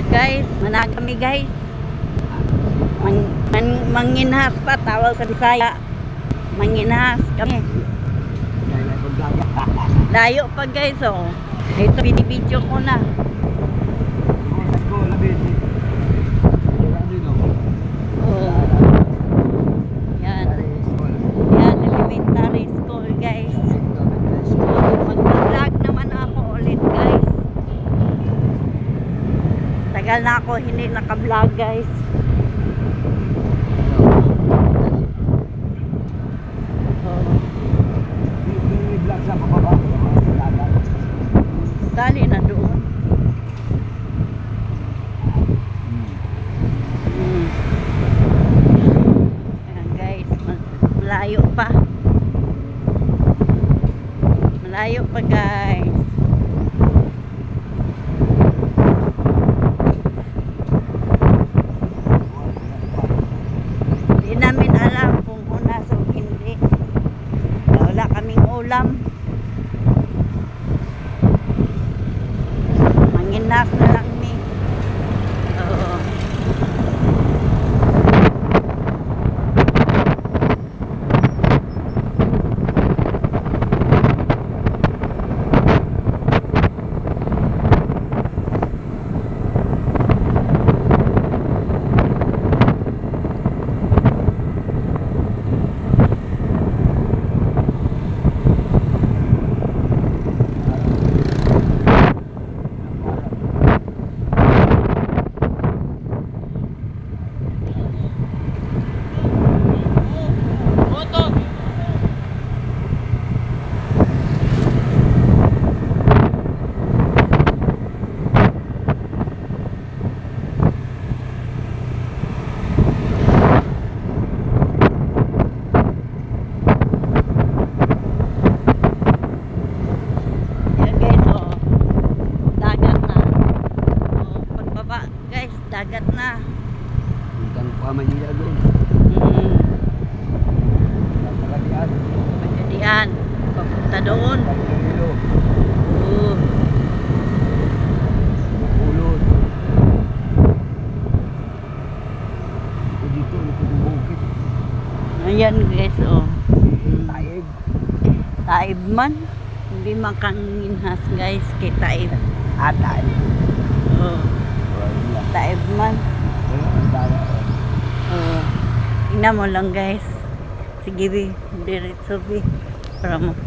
Guys, manag kami guys. Manginhas pa, tawag sa Bisaya. Manginhas kami. Layo pa guys, oh. Ito, binibidyo ko na. Oh. Yan. Yan, elementary school guys. Mag-vlog naman ako ulit guys. Tagal na ako hindi naka-vlog guys. Sali na doon. Ayan guys, malayo pa. Malayo pa guys. Hindi namin alam kung unas o hindi. Wala kaming ulam. Manginas na lang ni. Oo. Dagat na. Hanggang pa Manila doon. Pagkadian. Papunta doon. Oo. Ulod. Dito, bukit. Ayan guys, oh. Taib. Taib man. Hindi makanginhas guys kay Taib. Taib. Oh. Taib man. Oh. Tingnan mo lang guys. Sige bi, diretso bi. Para mo.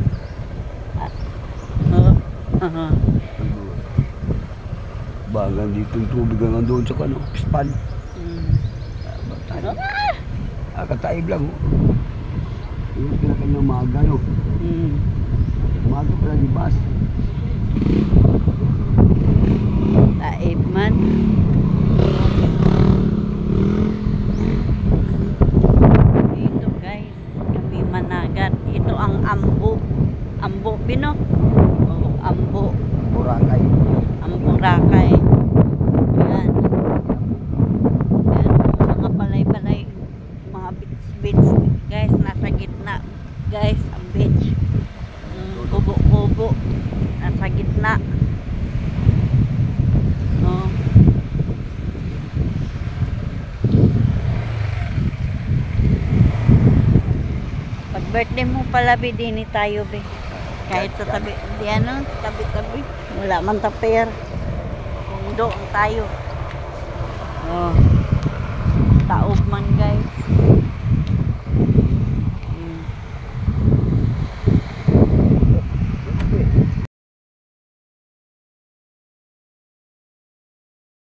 Oh. Bagang dito yung tubig hanggang doon sa kano, pispan. Kataib lang. Yung pinakanyang umaga, no? Umaga pala di bus. Taib man. Ito guys, kami Managat. Ito ang Ambo. Ambo Pino. Oh, Ambo. Boracay. Ang Boracay. Yan. Yan. Mga palay-palay. Mga beach. Guys, nasa gitna. Guys, ang beach. Kubo-kubo. Nasa gitna. Oh. Pag birthday mo pala, bidini tayo be. Kahit sa tabi, di ano, tabi-tabi. Wala man taper. Kung doon tayo. Oh. Taob man guys.